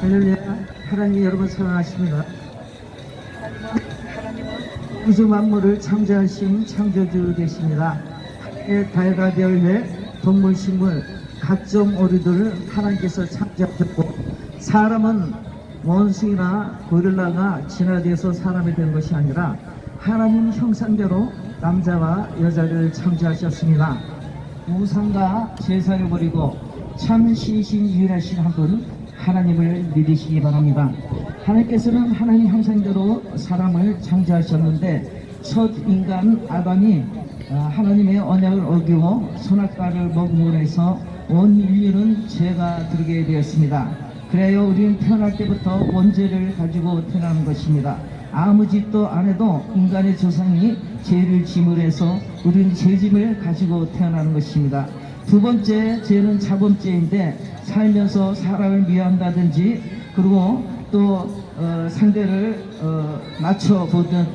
할렐루야. 하나님 여러분 사랑하십니다. 우주 만물을 창조하신 창조주 되십니다. 하늘의 달과 별외 동물 식물 각종 오류들을 하나님께서 창조하셨고, 사람은 원숭이나 고릴라가 진화되어서 사람이 된 것이 아니라 하나님 형상대로 남자와 여자를 창조하셨습니다. 우상과 제사를 버리고 참 신신유일하신 한 분 하나님을 믿으시기 바랍니다. 하나님께서는 하나님 형상대로 사람을 창조하셨는데, 첫 인간 아담이 하나님의 언약을 어기고 선악과를 먹음으로 해서 온 인류는 죄가 들게 되었습니다. 그래요, 우리는 태어날 때부터 원죄를 가지고 태어나는 것입니다. 아무 짓도 안 해도 인간의 조상이 죄를 짐을 해서 우리는 죄짐을 가지고 태어나는 것입니다. 두 번째 죄는 자범죄인데, 살면서 사람을 미워한다든지, 그리고 또 상대를 낮춰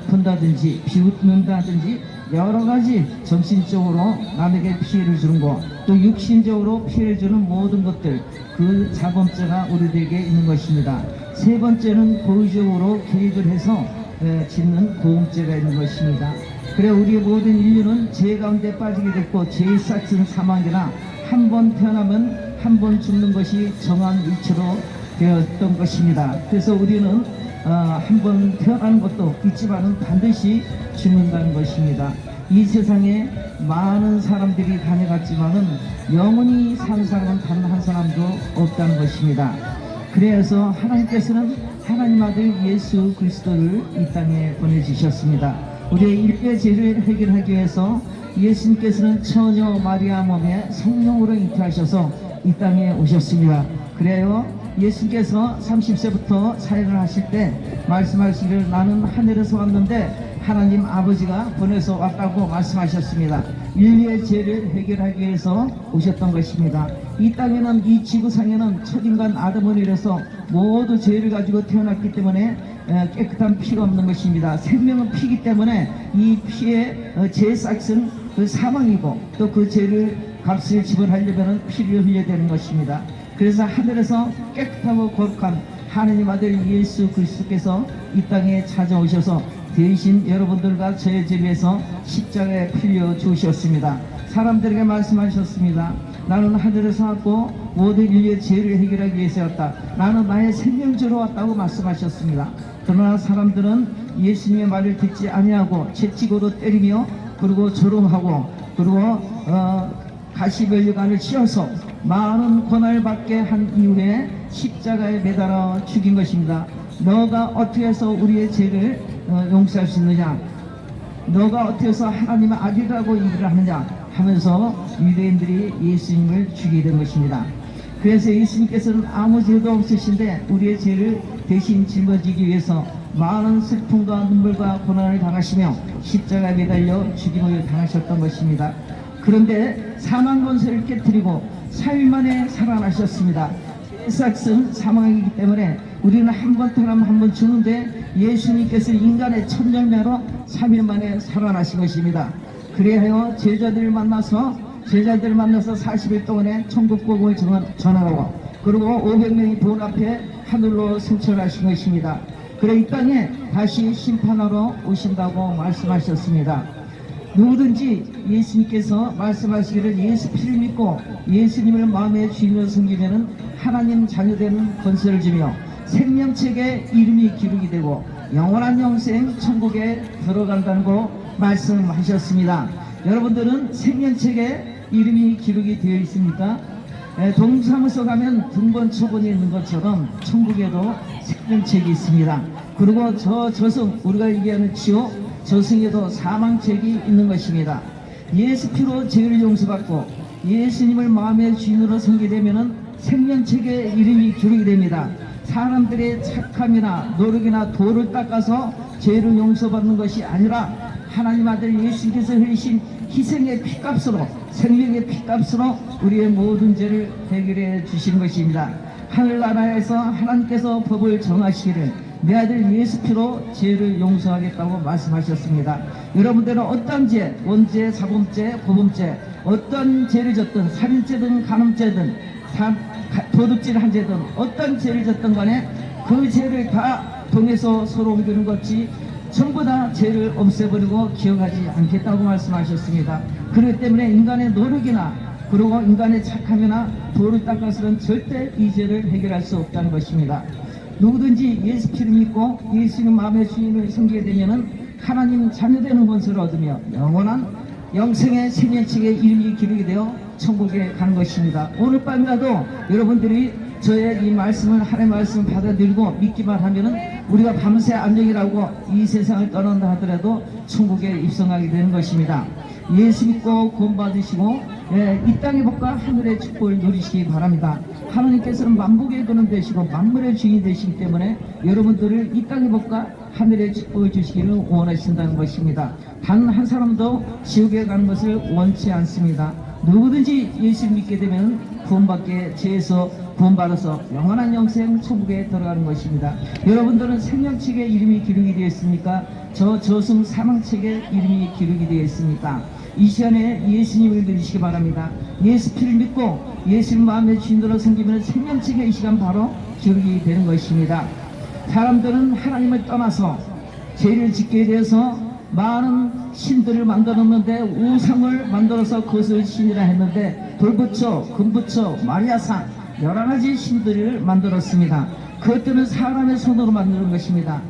본다든지 비웃는다든지, 여러 가지 정신적으로 남에게 피해를 주는 것, 또 육신적으로 피해를 주는 모든 것들, 그 자범죄가 우리들에게 있는 것입니다. 세 번째는 고의적으로 계획을 해서 짓는 고음죄가 있는 것입니다. 그래, 우리의 모든 인류는 죄 가운데 빠지게 됐고, 죄의 싹은 사망이나 한 번 태어나면 한 번 죽는 것이 정한 이치로 되었던 것입니다. 그래서 우리는 한 번 태어나는 것도 있지만은 반드시 죽는다는 것입니다. 이 세상에 많은 사람들이 다녀갔지만은 영원히 산 사람은 단 한 사람도 없다는 것입니다. 그래서 하나님께서는 하나님 아들 예수 그리스도를 이 땅에 보내주셨습니다. 우리의 인류의 죄를 해결하기 위해서 예수님께서는 처녀 마리아 몸에 성령으로 잉태하셔서 이 땅에 오셨습니다. 그래요, 예수님께서 30세부터 사역을 하실 때 말씀하시기를, 나는 하늘에서 왔는데 하나님 아버지가 보내서 왔다고 말씀하셨습니다. 인류의 죄를 해결하기 위해서 오셨던 것입니다. 이 땅에는, 이 지구상에는 첫인간 아담을 이래서 모두 죄를 가지고 태어났기 때문에 깨끗한 피가 없는 것입니다. 생명은 피이기 때문에 이 피의 죄의 싹은 그 사망이고, 또 그 죄를 값을 지불하려면 피를 흘려야 되는 것입니다. 그래서 하늘에서 깨끗하고 거룩한 하느님 아들 예수 그리스도께서 이 땅에 찾아오셔서 대신 여러분들과 저의 죄를 위해서 십자가에 풀려 주셨습니다. 사람들에게 말씀하셨습니다. 나는 하늘에서 왔고 모든 인류의 죄를 해결하기 위해서 왔다. 나는 나의 생명주로 왔다고 말씀하셨습니다. 그러나 사람들은 예수님의 말을 듣지 아니하고 채찍으로 때리며, 그리고 조롱하고, 그리고 가시면류관을 씌워서 많은 고난을 받게 한 이후에 십자가에 매달아 죽인 것입니다. 너가 어떻게 해서 우리의 죄를 용서할 수 있느냐? 너가 어떻게 해서 하나님의 아들이라고 얘기를 하느냐? 하면서 유대인들이 예수님을 죽이게 된 것입니다. 그래서 예수님께서는 아무 죄도 없으신데 우리의 죄를 대신 짊어지기 위해서 많은 슬픔과 눈물과 고난을 당하시며 십자가에 매달려 죽임을 당하셨던 것입니다. 그런데 사망 권세를 깨뜨리고 4일 만에 살아나셨습니다. 싹은 사망이기 때문에 우리는 한 번 태어나면 한 번 죽는데, 예수님께서 인간의 첫 열매로 3일 만에 살아나신 것입니다. 그래야 제자들을 만나서 40일 동안에 천국 복음을 전하고, 그리고 500명이 돈 앞에 하늘로 승천하신 것입니다. 그래, 이 땅에 다시 심판하러 오신다고 말씀하셨습니다. 누구든지 예수님께서 말씀하시기를 예수 피를 믿고 예수님을 마음의 주인으로 섬기면 하나님 자녀되는 권세를 주며 생명책에 이름이 기록이 되고 영원한 영생 천국에 들어간다고 말씀하셨습니다. 여러분들은 생명책에 이름이 기록이 되어 있습니까? 동사무소 가면 등본 처분이 있는 것처럼 천국에도 생명책이 있습니다. 그리고 저승, 우리가 얘기하는 지옥, 저승에도 사망책이 있는 것입니다. 예수 피로 죄를 용서받고 예수님을 마음의 주인으로 섬기게 되면 생명책에 이름이 기록이 됩니다. 사람들의 착함이나 노력이나 도를 닦아서 죄를 용서받는 것이 아니라 하나님 아들 예수님께서 흘리신 희생의 피값으로, 생명의 피값으로 우리의 모든 죄를 해결해 주시는 것입니다. 하늘나라에서 하나님께서 법을 정하시기를 내 아들 예수 피로 죄를 용서하겠다고 말씀하셨습니다. 여러분들은 어떤 죄, 원죄, 사범죄, 고범죄, 어떤 죄를 졌든 살인죄든 간음죄든 도둑질 한 죄든 어떤 죄를 졌던 간에 그 죄를 다 동에서 서로 옮기는 것이 전부 다 죄를 없애버리고 기억하지 않겠다고 말씀하셨습니다. 그렇기 때문에 인간의 노력이나 그리고 인간의 착함이나 도를 닦아서는 절대 이 죄를 해결할 수 없다는 것입니다. 누구든지 예수 피를 믿고 예수님 마음의 주인을 섬기게 되면은 하나님 자녀되는 권세를 얻으며 영원한 영생의 생명책에 이름이 기록이 되어 천국에 간 것입니다. 오늘 밤이라도 여러분들이 저의 이 말씀을 하나님의 말씀을 받아들이고 믿기만 하면은 우리가 밤새 안정이라고 이 세상을 떠난다 하더라도 천국에 입성하게 되는 것입니다. 예수 믿고 구원받으시고 이 땅의 복과 하늘의 축복을 누리시기 바랍니다. 하나님께서는 만복의 근원 되시고 만물의 주인이 되시기 때문에 여러분들을 이 땅의 복과 하늘의 축복을 주시기를 원하신다는 것입니다. 단 한 사람도 지옥에 가는 것을 원치 않습니다. 누구든지 예수를 믿게 되면 구원받게 죄에서 구원받아서 영원한 영생 천국에 들어가는 것입니다. 여러분들은 생명책에 이름이 기록이 되어 있습니까? 저승 사망책에 이름이 기록이 되어 있습니까? 이 시간에 예수님을 믿으시기 바랍니다. 예수 피를 믿고 예수를 마음의 주인으로 섬기면 생명책에 이 시간 바로 기록이 되는 것입니다. 사람들은 하나님을 떠나서 죄를 짓게 되어서 많은 신들을 만들어 놓는데 우상을 만들어서 그것을 신이라 했는데 돌부처, 금부처, 마리아상 여러 가지 신들을 만들었습니다. 그것들은 사람의 손으로 만드는 것입니다.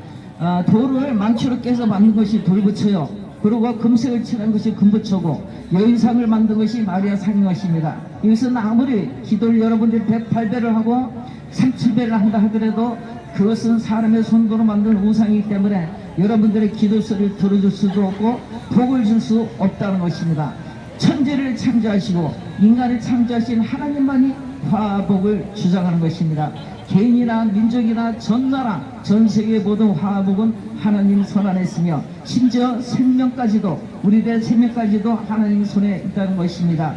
돌을 망치로 깨서 만든 것이 돌부처요. 그리고 금색을 칠한 것이 금부처고 여인상을 만든 것이 마리아상인 것입니다. 이것은 아무리 기도를 여러분들이 108배를 하고 37배를 한다 하더라도 그것은 사람의 손으로 만든 우상이기 때문에 여러분들의 기도 소리를 들어줄 수도 없고 복을 줄 수 없다는 것입니다. 천지를 창조하시고 인간을 창조하신 하나님만이 화복을 주장하는 것입니다. 개인이나 민족이나 전 나라 전 세계의 모든 화복은 하나님 손 안에 있으며 심지어 생명까지도 우리들의 생명까지도 하나님 손에 있다는 것입니다.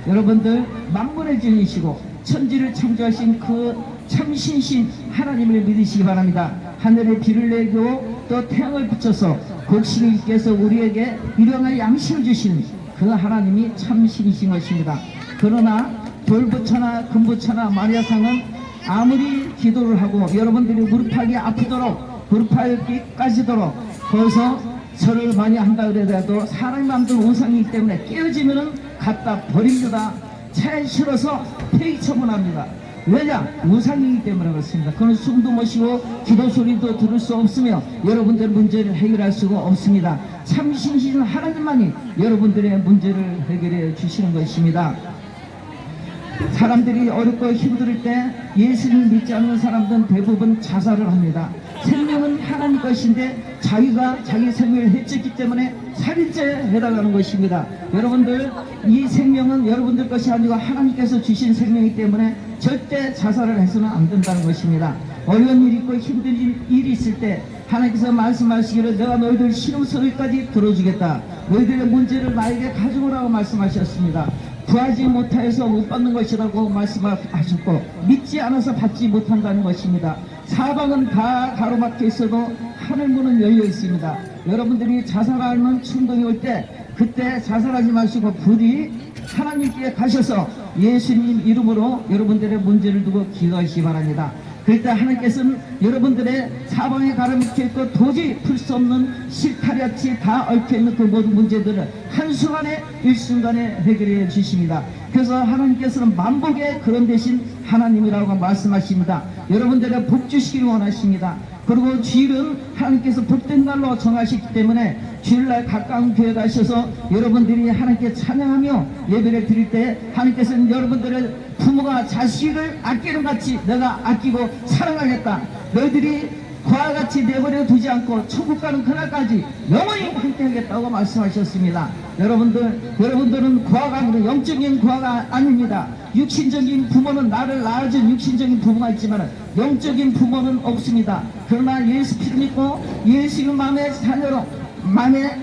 여러분들 만물의 주인이시고 천지를 창조하신 그 참신신 하나님을 믿으시기 바랍니다. 하늘에 비를 내고 또 태양을 붙여서 곡식을께서 우리에게 일용할 양식을 주시는 그 하나님이 참신이신 것입니다. 그러나 돌부처나 금부처나 마리아상은 아무리 기도를 하고 여러분들이 무릎하기 아프도록 무릎하기까지도록 거기서 절을 많이 한다 그래도 사람이 만든 우상이기 때문에 깨어지면은 갖다 버립니다. 차에 실어서 폐기 처분합니다. 왜냐? 우상이기 때문에 그렇습니다. 그는 숨도 못 쉬고 기도 소리도 들을 수 없으며 여러분들의 문제를 해결할 수가 없습니다. 참신신 하나님만이 여러분들의 문제를 해결해 주시는 것입니다. 사람들이 어렵고 힘들 때 예수를 믿지 않는 사람들은 대부분 자살을 합니다. 생명은 하나님 것인데 자기가 자기 생명을 해쳤기 때문에 살인죄에 해당하는 것입니다. 여러분들 이 생명은 여러분들 것이 아니고 하나님께서 주신 생명이기 때문에 절대 자살을 해서는 안 된다는 것입니다. 어려운 일이 있고 힘든 일이 있을 때 하나님께서 말씀하시기를 내가 너희들 신음소리까지 들어주겠다. 너희들의 문제를 나에게 가져오라고 말씀하셨습니다. 구하지 못하여서 못 받는 것이라고 말씀하셨고 믿지 않아서 받지 못한다는 것입니다. 사방은 다 가로막혀 있어도 하늘문은 열려 있습니다. 여러분들이 자살하는 충동이 올 때 그때 자살하지 마시고 부디 하나님께 가셔서 예수님 이름으로 여러분들의 문제를 두고 기도하시기 바랍니다. 그럴 때 하나님께서는 여러분들의 사방에 가로막혀 있고 도저히 풀 수 없는 실타리같이 다 얽혀있는 그 모든 문제들을 한순간에 일순간에 해결해 주십니다. 그래서 하나님께서는 만복의 그런 대신 하나님이라고 말씀하십니다. 여러분들의 복 주시기를 원하십니다. 그리고 주일은 하나님께서 복된 날로 정하셨기 때문에 주일날 가까운 교회 가셔서 여러분들이 하나님께 찬양하며 예배를 드릴 때 하나님께서는 여러분들의 부모가 자식을 아끼는 같이 내가 아끼고 사랑하겠다. 너희들이 그와 같이 내버려 두지 않고 천국 가는 그날까지 영원히 함께 하겠다고 말씀하셨습니다. 여러분들은 구화가 아니라 영적인 구화가 아닙니다. 육신적인 부모는 나를 낳아준 육신적인 부모가 있지만 영적인 부모는 없습니다. 그러나 예수 피를 믿고 예수의 마음의 자녀로 마음의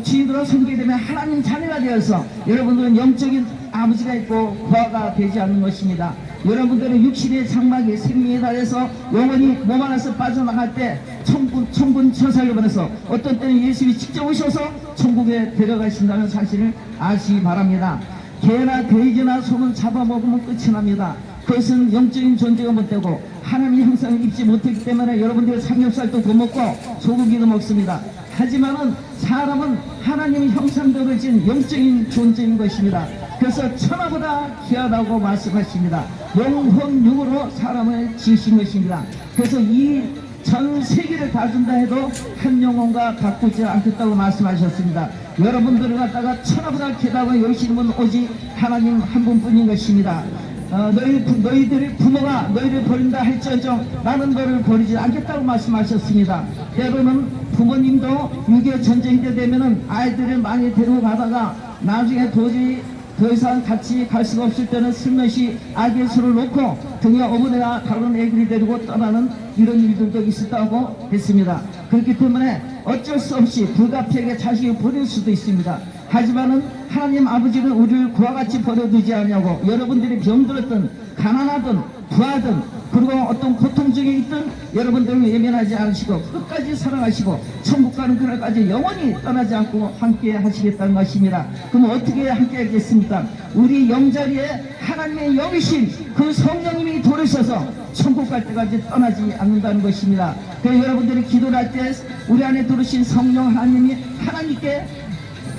주인으로 섬기게 되면 하나님 자녀가 되어서 여러분들은 영적인 아버지가 있고 부하가 되지 않는 것입니다. 여러분들은 육신의 장막이 생명에 달해서 영원히 몸 안에서 빠져나갈 때 천군 천사를 보내서 어떤 때는 예수님이 직접 오셔서 천국에 데려가신다는 사실을 아시기 바랍니다. 개나 돼지나 소는 잡아먹으면 끝이 납니다. 그것은 영적인 존재가 못되고 하나님의 형상을 입지 못했기 때문에 여러분들이 삼겹살도 더 먹고 소고기도 먹습니다. 하지만은 사람은 하나님의 형상대로 지은 영적인 존재인 것입니다. 그래서 천하보다 귀하다고 말씀하십니다. 영혼육으로 사람을 지으신 것입니다. 그래서 이 전 세계를 다 준다 해도 한 영혼과 바꾸지 않겠다고 말씀하셨습니다. 여러분들을 갖다가 천하보다 귀하다고 여기시는 분 오직 하나님 한 분뿐인 것입니다. 너희들의 부모가 너희를 버린다 할지언정 나는 너를 버리지 않겠다고 말씀하셨습니다. 때로는 부모님도 6.25 전쟁 때 되면은 아이들을 많이 데리고 가다가 나중에 도저히 더 이상 같이 갈 수가 없을 때는 슬며시 아기의 손을 놓고 등에 어머니가 다른 애기를 데리고 떠나는 이런 일들도 있었다고 했습니다. 그렇기 때문에 어쩔 수 없이 불가피하게 자식을 버릴 수도 있습니다. 하지만은 하나님 아버지는 우리를 그와 같이 버려두지 않냐고 여러분들이 병들었든 가난하든 부하든 그리고 어떤 고통 중에 있든 여러분들은 외면하지 않으시고 끝까지 사랑하시고 천국 가는 그날까지 영원히 떠나지 않고 함께 하시겠다는 것입니다. 그럼 어떻게 함께 하겠습니까? 우리 영자리에 하나님의 영이신 그 성령님이 도르셔서 천국 갈 때까지 떠나지 않는다는 것입니다. 그래서 여러분들이 기도를 할 때 우리 안에 들으신 성령 하나님이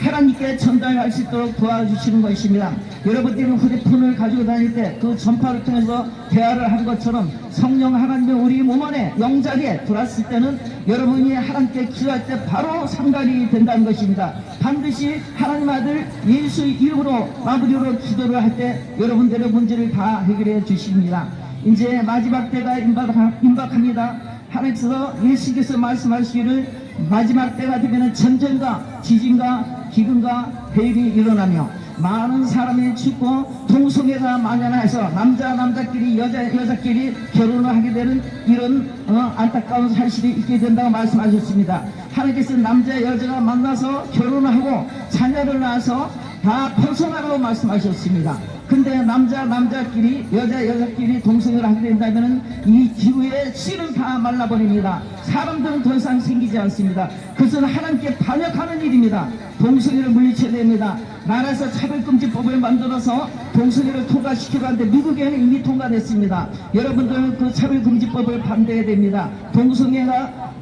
하나님께 전달할 수 있도록 도와주시는 것입니다. 여러분들이 휴대폰을 가지고 다닐 때 그 전파를 통해서 대화를 하는 것처럼 성령 하나님이 우리 몸 안에 영자리에 들어왔을 때는 여러분이 하나님께 기도할 때 바로 상달이 된다는 것입니다. 반드시 하나님 아들 예수 이름으로 마무리로 기도를 할 때 여러분들의 문제를 다 해결해 주십니다. 이제 마지막 때가 임박합니다. 하나님께서 예수께서 말씀하시기를 마지막 때가 되면 전쟁과 지진과 기근과 해일이 일어나며 많은 사람이 죽고 동성애가 만연해서 남자끼리 여자끼리 결혼을 하게 되는 이런 안타까운 사실이 있게 된다고 말씀하셨습니다. 하나님께서 남자 여자가 만나서 결혼을 하고 자녀를 낳아서 다 벗어나라고 말씀하셨습니다. 근데 남자끼리 여자끼리 동성애를 하게 된다면 이 기후의 씨는 다 말라버립니다. 사람들은 더 이상 생기지 않습니다. 그것은 하나님께 반역하는 일입니다. 동성애를 물리쳐야 됩니다. 나라에서 차별금지법을 만들어서 동성애를 통과시키려 하는데 미국에는 이미 통과됐습니다. 여러분들은 그 차별금지법을 반대해야 됩니다. 동성애가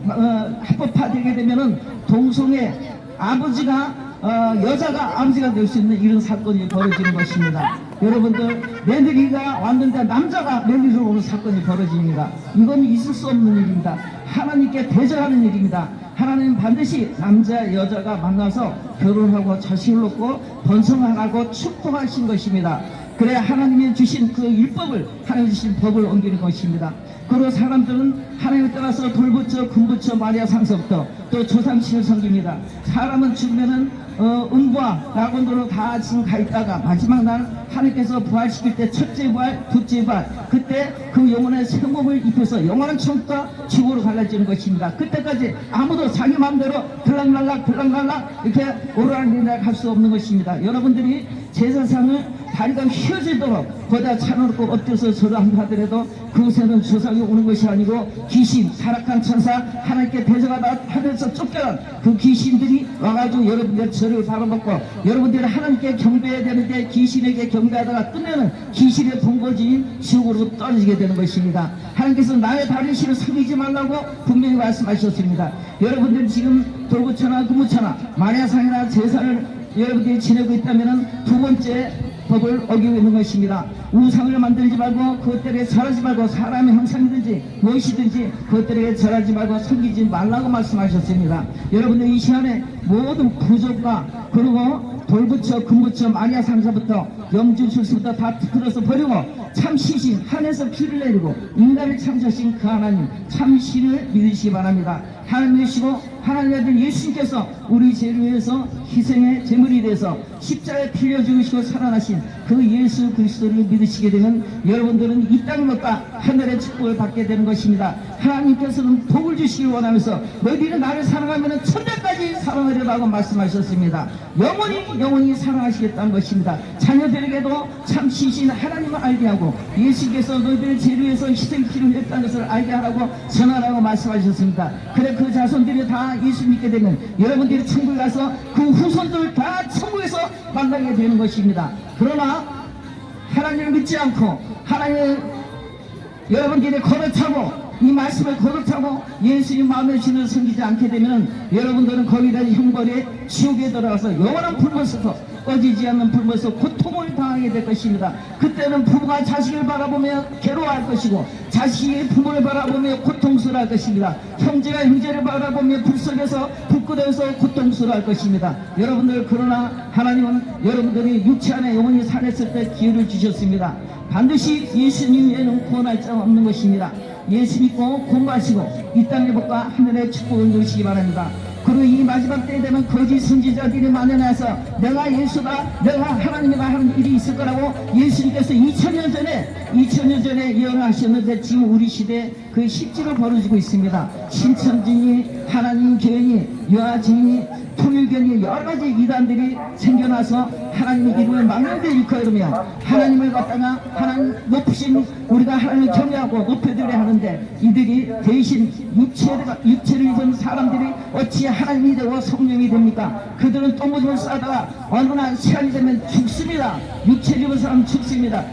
합법화되게 되면은 동성애 아버지가 여자가 아버지가 될 수 있는 이런 사건이 벌어지는 것입니다. 여러분들 며느리가 왔는데 남자가 며느리로 오는 사건이 벌어집니다. 이건 있을 수 없는 일입니다. 하나님께 대적하는 일입니다. 하나님은 반드시 남자 여자가 만나서 결혼하고 자식을 놓고 번성하고 축복하신 것입니다. 그래 하나님이 주신 그 율법을 하나님 주신 법을 옮기는 것입니다. 그리고 사람들은 하나님을 따라서 돌부처 금부처 마리아 상서부터 또 조상신을 섬깁니다. 사람은 죽으면은 음부와 낙원으로 다 지금 가 있다가 마지막 날 하나님께서 부활시킬 때 첫째 부활 둘째 부활 그때 그 영혼의 새 몸을 입혀서 영원한 천국과 지옥으로 갈라지는 것입니다. 그때까지 아무도 자기 마음대로 들락날락 이렇게 오르락내리락 할 수 없는 것입니다. 여러분들이 제사상을 다리가 휘어지도록 거기다 차놓고 엎드려서 절을 한다 하더라도 그곳에는 조상이 오는 것이 아니고 귀신, 타락한 천사, 하나님께 대적하다 하면서 쫓겨난 그 귀신들이 와가지고 여러분들 절을 바라먹고 여러분들이 하나님께 경배해야 되는데 귀신에게 경배하다가 끝내는 귀신의 본거지인 지옥으로 떨어지게 되는 것입니다. 하나님께서 나의 다른 신을 섬기지 말라고 분명히 말씀하셨습니다. 여러분들 지금 돌부처나 금부처나 마리아상이나 제사를 여러분들이 지내고 있다면 두 번째 법을 어기고 있는 것입니다. 우상을 만들지 말고 그것들에 절하지 말고 사람의 형상이든지 무엇이든지 그것들에 절하지 말고 섬기지 말라고 말씀하셨습니다. 여러분들 이 시간에 모든 부족과 그리고 돌부처 금부처 마리아 상사부터 영주술수부터 다 틀어서 버리고 참신신 하늘에서 피를 내리고 인간을 창조하신 그 하나님 참신을 믿으시기 바랍니다. 하나님 믿으시고 하나님의 아들 예수님께서 우리 죄를 위해서 희생의 제물이 돼서 십자가에 피 흘려 죽으시고 살아나신 그 예수 그리스도를 믿으시게 되면 여러분들은 이 땅을 먹다 하늘의 축복을 받게 되는 것입니다. 하나님께서는 복을 주시길 원하면서 너희들은 나를 사랑하면 천대까지 사랑하려고 말씀하셨습니다. 영원히 사랑하시겠다는 것입니다. 자녀들에게도 참 신신 하나님을 알게 하고 예수께서 너희들의 죄를 위해서 희생 피를 흘렸다는 것을 알게 하라고 전하라고 말씀하셨습니다. 그래 그 자손들이 다 예수 믿게 되면 여러분들이 천국에 가서 그 후손들 다 천국에서 만나게 되는 것입니다. 그러나 하나님을 믿지 않고 하나님을 여러분들이 거듭하고 이 말씀을 거듭하고 예수님 마음에 주는 섬기지 않게 되면 여러분들은 거기다 형벌에 지옥에 들어가서 영원한 불못에서 꺼지지 않는 불못에서 고통을 당하게 될 것입니다. 그때는 부모가 자식을 바라보며 괴로워할 것이고 자식이 부모를 바라보며 고통스러워할 것입니다. 형제가 형제를 바라보며 불 속에서 불끄러워서 고통스러워할 것입니다. 여러분들, 그러나 하나님은 여러분들이 육체 안에 영원히 살았을 때 기회를 주셨습니다. 반드시 예수님 외에는 구원할 자 없는 것입니다. 예수 믿고 공부하시고 이 땅의 복과 하늘의 축복을 누리시기 바랍니다. 그리고 이 마지막 때에 되면 거짓 선지자들이 만연해서 내가 예수다, 내가 하나님이다 하는 일이 있을 거라고 예수님께서 2000년 전에 예언하셨는데 지금 우리 시대에 그 실제로 벌어지고 있습니다. 신천지니 하나님 교회니 여하진이 통일교니 여러가지 이단들이 생겨나서 하나님의 이름을 망령되이 일컬으며 하나님을 갖다가 하나님 높으신 우리가 하나님을 경외하고 높여드려야 하는데 이들이 대신 육체를 입은 사람들이 어찌 하나님이 되고 성령이 됩니까? 그들은 똥오줌을 싸다가 어느 날 시간이 되면 죽습니다. 육체를 입은 사람은 죽습니다.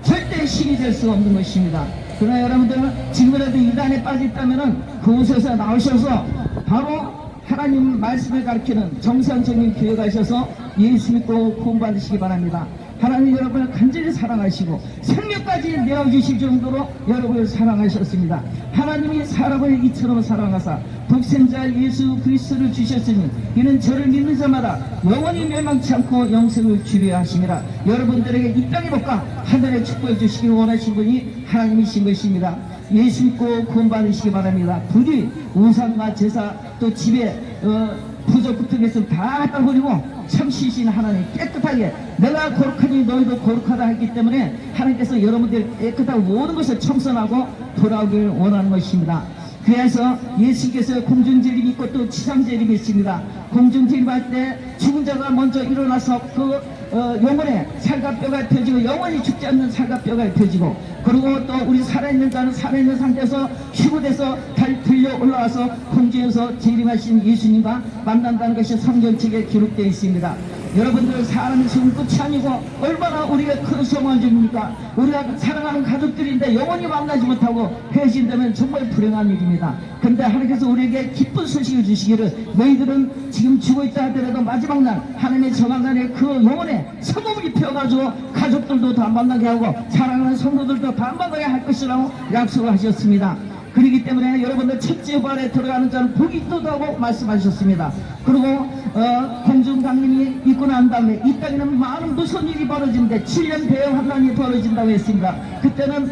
절대 신이 될 수가 없는 것입니다. 그러나 여러분들은 지금이라도 이단에 빠졌다면 그곳에서 나오셔서 바로 하나님 말씀을 가르치는 정상적인 교회 가셔서 예수 믿고 구원받으시기 바랍니다. 하나님 여러분을 간절히 사랑하시고 생명까지 내어주실 정도로 여러분을 사랑하셨습니다. 하나님이 사람을 이처럼 사랑하사 독생자 예수 그리스도를 주셨으니 이는 저를 믿는 자마다 영원히 멸망치 않고 영생을 주려 하심이라. 여러분들에게 이 땅의 복과 하늘의 축복을 주시기 원하신 분이 하나님이신 것입니다. 예수 믿고 구원받으시기 바랍니다. 부디 우상과 제사 또 집에 부적 같은 것을 다 따버리고 참시신 하나님 깨끗하게 내가 거룩하니 너희도 거룩하다 했기 때문에 하나님께서 여러분들 깨끗하고 모든 것을 청산하고 돌아오길 원하는 것입니다. 그래서 예수께서 공중재림이 있고 또 지상재림이 있습니다. 공중재림할 때 죽은 자가 먼저 일어나서 그 영혼의 살과 뼈가 펴지고 영원히 죽지 않는 살과 뼈가 펴지고 그리고 또 우리 살아있는 자는 살아있는 상태에서 휴고돼서 들려 올라와서 공중에서 재림하신 예수님과 만난다는 것이 성경책에 기록되어 있습니다. 여러분들 사람이 지금 끝이 아니고 얼마나 우리가 큰 소망을 줍니까? 우리가 사랑하는 가족들인데 영원히 만나지 못하고 헤어진다면 정말 불행한 일입니다. 그런데 하나님께서 우리에게 기쁜 소식을 주시기를 너희들은 지금 죽어 있다 하더라도 마지막 날 하나님의 정한날에 그 영혼에 성공을 입혀가지고 가족들도 다 만나게 하고 사랑하는 성도들도 다 만나게 할 것이라고 약속을 하셨습니다. 그렇기 때문에 여러분들 첫째 부활에 들어가는 자는 복이 있다고 말씀하셨습니다. 그리고 공중강림이 있고 난 다음에 이 땅에는 많은 무서운 일이 벌어지는데 7년 대형 환난이 벌어진다고 했습니다. 그때는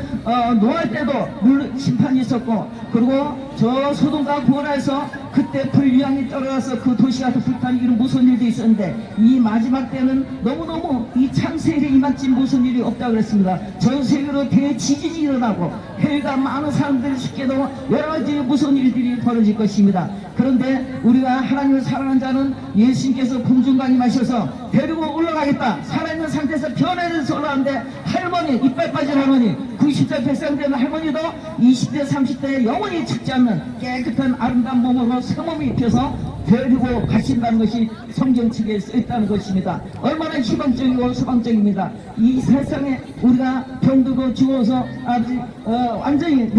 노아 때도 물 심판이 있었고 그리고 저 소돔과 고모라에서 그때 불유황이 떨어져서 그 도시가 불타는 이런 무서운 일도 있었는데 이 마지막 때는 너무너무 이 창세일에 이만큼 무서운 일이 없다고 그랬습니다. 전 세계로 대지진이 일어나고 해가 많은 사람들이 죽게도 여러가지 무서운 일들이 벌어질 것입니다. 그런데 우리가 하나님을 사랑하는 자는 예수님께서 공중강림하셔서 데리고 올라가겠다. 살아있는 상태에서 변해서 올라가는데 할머니, 이빨 빠진 할머니, 90세 100세 되는 할머니도 20대 30대에 영원히 죽지 않는 깨끗한 아름다운 몸으로 새 몸을 입혀서 데리고 가신다는 것이 성경책에 써있다는 것입니다. 얼마나 희망적이고 소망적입니다. 이 세상에 우리가 병들고 죽어서 완전히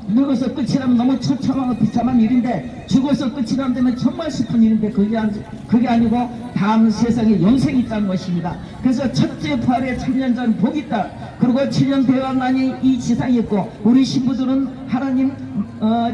늙어서 끝이라면 너무 처참하고 비참한 일인데 죽어서 끝이라면 되면 정말 슬픈 일인데 그게 아니고 다음 세상에 영생이 있다는 것입니다. 그래서 첫째 부활에 참여자는 복이 있다. 그리고 7년 대왕난이 이 지상에 있고 우리 신부들은 하나님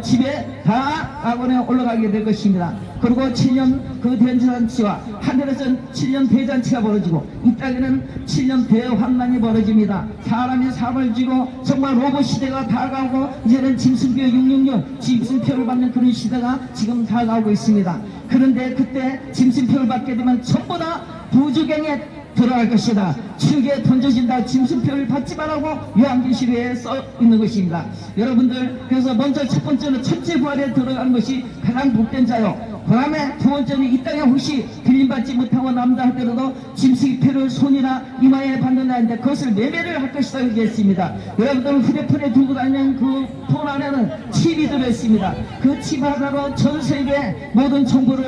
집에 다 낙원에 올라가게 될 것입니다. 그리고 7년 그 대잔치와 하늘에서는 7년 대잔치가 벌어지고 이 땅에는 7년 대환난이 벌어집니다. 사람이 사람을 쥐고 정말 로봇 시대가 다가오고 이제는 짐승표 666 짐승표를 받는 그런 시대가 지금 다가오고 있습니다. 그런데 그때 짐승표를 받게 되면 전부 다 부주경에 들어갈 것이다. 추기에 던져진다. 짐승표를 받지 말라고 요한계시록에 써 있는 것입니다. 여러분들 그래서 먼저 첫 번째는 첫째 부활에 들어가는 것이 가장 복된 자요. 그 다음에 두 번째는 이 땅에 혹시 빌림받지 못하고 남다 하더라도 짐승의 피를 손이나 이마에 받는다 하는데 그것을 매매를 할 것이다 얘기했습니다. 여러분들 휴대폰에 두고 다니는 그 폰 안에는 칩이 들어있습니다. 그 칩 하나로 전 세계 모든 정보를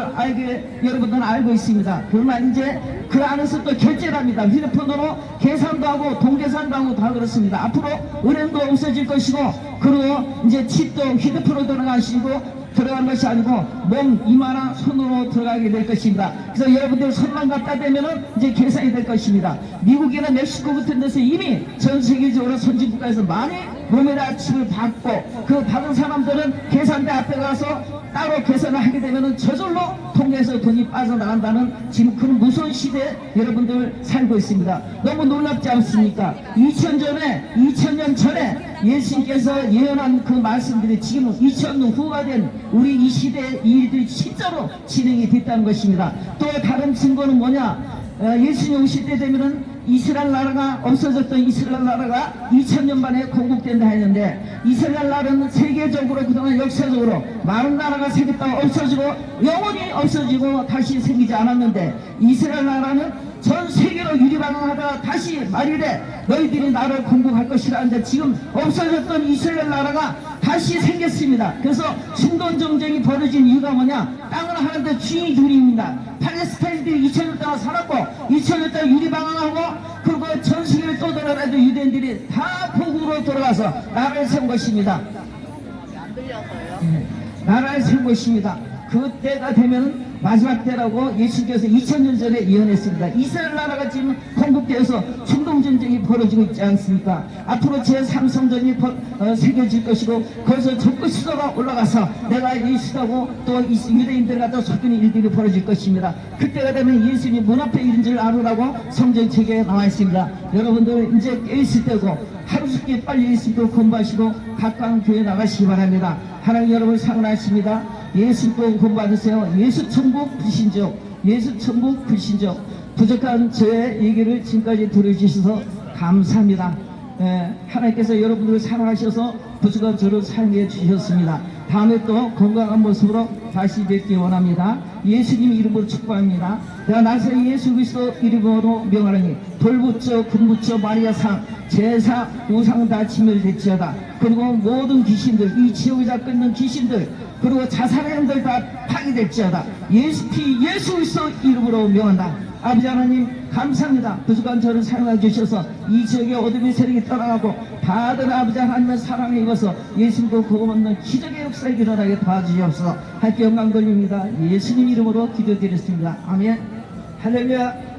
여러분들은 알고 있습니다. 그러면 이제 그 안에서 또 결제를 합니다. 휴대폰으로 계산도 하고 동계산도 하고 다 그렇습니다. 앞으로 은행도 없어질 것이고, 그리고 이제 칩도 휴대폰으로 들어간 것이 아니고 몸, 이마나 손으로 들어가게 될 것입니다. 그래서 여러분들 손만 갖다 대면은 이제 계산이 될 것입니다. 미국이나 멕시코 같은 데서 이미 전 세계적으로 선진국가에서 많이 몸에다 칩을 받고, 그 받은 사람들은 계산대 앞에 가서 따로 계산을 하게 되면은 저절로 통해서 돈이 빠져나간다는 지금 그런 무서운 시대에 여러분들 살고 있습니다. 너무 놀랍지 않습니까? 2000년 전에 예수님께서 예언한 그 말씀들이 지금 2000년 후가 된 우리 이 시대에 이 일들이 진짜로 진행이 됐다는 것입니다. 또 다른 증거는 뭐냐? 예수님 오실 때 되면은 이스라엘 나라가 없어졌던 이스라엘 나라가 2000년 만에 건국된다 했는데, 이스라엘 나라는 세계적으로 그동안 역사적으로 많은 나라가 생겼다가 없어지고 영원히 없어지고 다시 생기지 않았는데, 이스라엘 나라는 전 세계로 유리방황하다가 다시 말일에 너희들이 나를 건국할 것이라 하는데, 지금 없어졌던 이스라엘 나라가 다시 생겼습니다. 그래서 중동 전쟁이 벌어진 이유가 뭐냐? 땅을 하는데 주인이 둘입니다. 팔레스타인들이 2000년 동안 살았고 2000년 동안 유리방황하고, 그리고 전 세계를 떠돌아다니던 유대인들이 다 포국으로 돌아가서 나라를 세운 것입니다. 나라를 세운 것입니다. 그때가 되면 마지막 때라고 예수님께서 2000년 전에 예언했습니다. 이스라엘 나라가 지금 건국되어서 중동전쟁이 벌어지고 있지 않습니까? 앞으로 제3성전이 새겨질 것이고, 거기서 적그 수도가 올라가서 내가 예수라고 또 유대인들 갖다 섞이는 일들이 벌어질 것입니다. 그때가 되면 예수님 문 앞에 있는 줄 알으라고 성전책에 나와 있습니다. 여러분들 이제 깨있을 때고 하루속히 빨리 예수님도 공부하시고 각각 교회 나가시기 바랍니다. 하나님 여러분 사랑하십니다. 예수 공부받으세요. 예수 천국 불신족, 예수 천국 불신족. 부족한 저의 얘기를 지금까지 들어주셔서 감사합니다. 하나님께서 여러분들을 사랑하셔서 부족한 저를 사용해 주셨습니다. 다음에 또 건강한 모습으로 다시 뵙기 원합니다. 예수님 이름으로 축복합니다. 내가 나사렛 예수 그리스도 이름으로 명하노니 돌붙여 금붙여 마리아상 제사 우상 다 진멸될지어다. 그리고 모든 귀신들, 이 지옥에 잡고 있는 귀신들, 그리고 자살하는 들 다 파괴될지어다. 예수 그리스도 이름으로 명한다. 아버지 하나님 감사합니다. 부족한 저를 사용해 주셔서 이 지역의 어둠의 세력이 떠나가고 다들 아버지 하나님의 사랑에 입어서 예수님도 그거 없는 기적의 역사에 일어나게 도와주시옵소서. 할게 영광 돌립니다. 예수님 이름으로 기도드렸습니다. 아멘. 할렐루야.